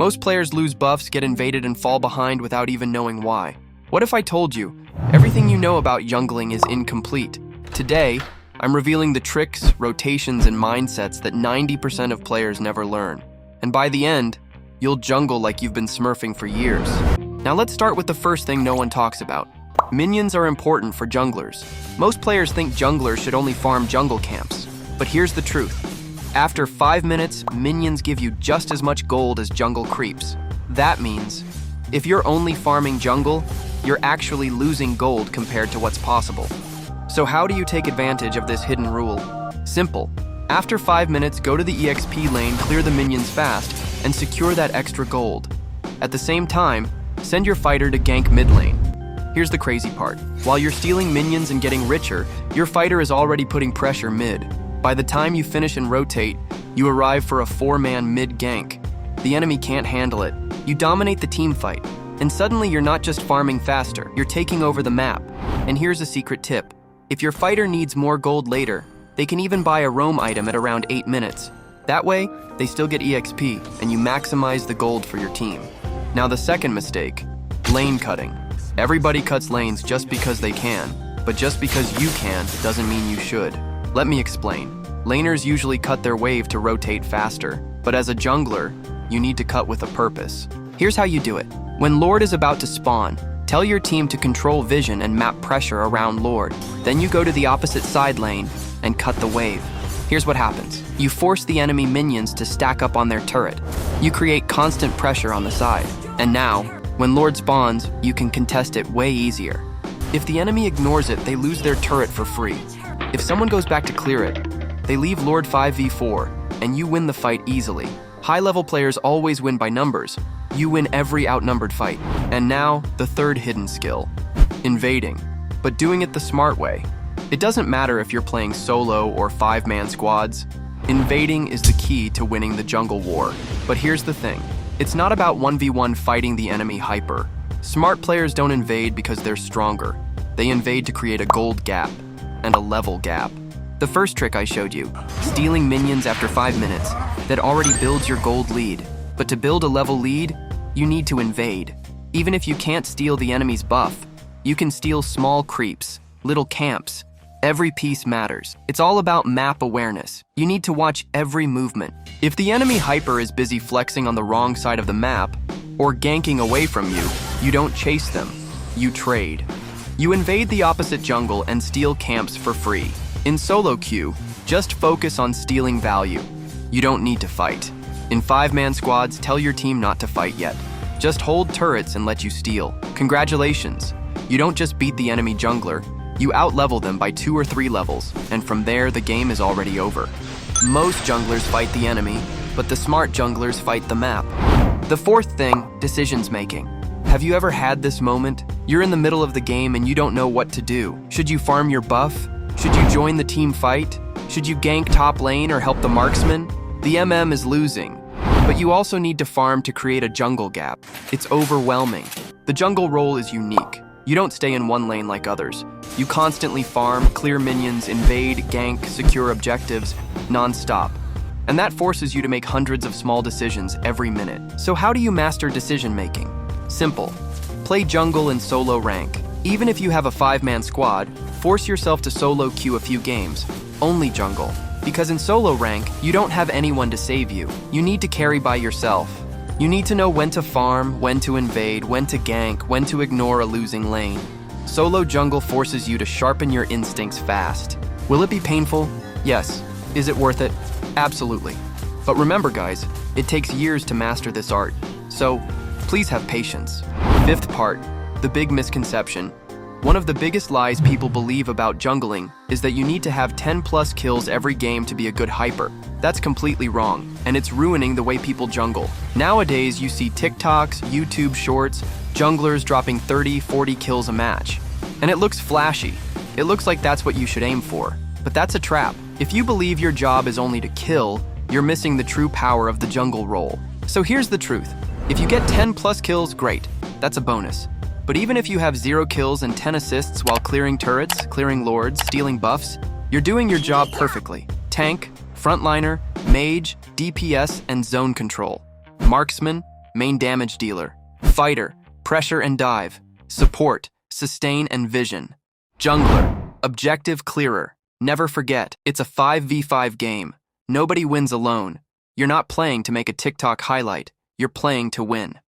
Most players lose buffs, get invaded, and fall behind without even knowing why. What if I told you everything you know about jungling is incomplete? Today, I'm revealing the tricks, rotations, and mindsets that 90% of players never learn. And by the end, you'll jungle like you've been smurfing for years. Now let's start with the first thing no one talks about. Minions are important for junglers. Most players think junglers should only farm jungle camps. But here's the truth. After 5 minutes, minions give you just as much gold as jungle creeps. That means, if you're only farming jungle, you're actually losing gold compared to what's possible. So how do you take advantage of this hidden rule? Simple. After 5 minutes, go to the EXP lane, clear the minions fast, and secure that extra gold. At the same time, send your fighter to gank mid lane. Here's the crazy part. While you're stealing minions and getting richer, your fighter is already putting pressure mid. By the time you finish and rotate, you arrive for a 4-man mid gank. The enemy can't handle it. You dominate the team fight, and suddenly you're not just farming faster, you're taking over the map. And here's a secret tip. If your fighter needs more gold later, they can even buy a roam item at around 8 minutes. That way, they still get EXP, and you maximize the gold for your team. Now the second mistake, lane cutting. Everybody cuts lanes just because they can, but just because you can doesn't mean you should. Let me explain. Laners usually cut their wave to rotate faster, but as a jungler, you need to cut with a purpose. Here's how you do it. When Lord is about to spawn, tell your team to control vision and map pressure around Lord. Then you go to the opposite side lane and cut the wave. Here's what happens. You force the enemy minions to stack up on their turret. You create constant pressure on the side. And now, when Lord spawns, you can contest it way easier. If the enemy ignores it, they lose their turret for free. If someone goes back to clear it, they leave Lord 5v4, and you win the fight easily. High-level players always win by numbers. You win every outnumbered fight. And now, the third hidden skill, invading, but doing it the smart way. It doesn't matter if you're playing solo or 5-man squads. Invading is the key to winning the jungle war. But here's the thing. It's not about 1v1 fighting the enemy hyper. Smart players don't invade because they're stronger. They invade to create a gold gap and a level gap. The first trick I showed you, stealing minions after 5 minutes, that already builds your gold lead. But to build a level lead, you need to invade. Even if you can't steal the enemy's buff, you can steal small creeps, little camps. Every piece matters. It's all about map awareness. You need to watch every movement. If the enemy hyper is busy flexing on the wrong side of the map, or ganking away from you, you don't chase them, you trade. You invade the opposite jungle and steal camps for free. In solo queue, just focus on stealing value. You don't need to fight. In 5-man squads, tell your team not to fight yet. Just hold turrets and let you steal. Congratulations. You don't just beat the enemy jungler, you out-level them by 2 or 3 levels, and from there the game is already over. Most junglers fight the enemy, but the smart junglers fight the map. The fourth thing, decisions making. Have you ever had this moment? You're in the middle of the game and you don't know what to do. Should you farm your buff? Should you join the team fight? Should you gank top lane or help the marksman? The MM is losing, but you also need to farm to create a jungle gap. It's overwhelming. The jungle role is unique. You don't stay in one lane like others. You constantly farm, clear minions, invade, gank, secure objectives, non-stop. And that forces you to make hundreds of small decisions every minute. So how do you master decision making? Simple. Play jungle in solo rank. Even if you have a 5-man squad, force yourself to solo queue a few games. Only jungle. Because in solo rank, you don't have anyone to save you. You need to carry by yourself. You need to know when to farm, when to invade, when to gank, when to ignore a losing lane. Solo jungle forces you to sharpen your instincts fast. Will it be painful? Yes. Is it worth it? Absolutely. But remember guys, it takes years to master this art. So, please have patience. Fifth part, the big misconception. One of the biggest lies people believe about jungling is that you need to have 10+ kills every game to be a good hyper. That's completely wrong, and it's ruining the way people jungle. Nowadays, you see TikToks, YouTube shorts, junglers dropping 30, 40 kills a match. And it looks flashy. It looks like that's what you should aim for. But that's a trap. If you believe your job is only to kill, you're missing the true power of the jungle role. So here's the truth. If you get 10+ kills, great. That's a bonus. But even if you have 0 kills and 10 assists while clearing turrets, clearing lords, stealing buffs, you're doing your job perfectly. Tank, frontliner, mage, DPS, and zone control. Marksman, main damage dealer. Fighter, pressure and dive. Support, sustain and vision. Jungler, objective clearer. Never forget, it's a 5v5 game. Nobody wins alone. You're not playing to make a TikTok highlight. You're playing to win.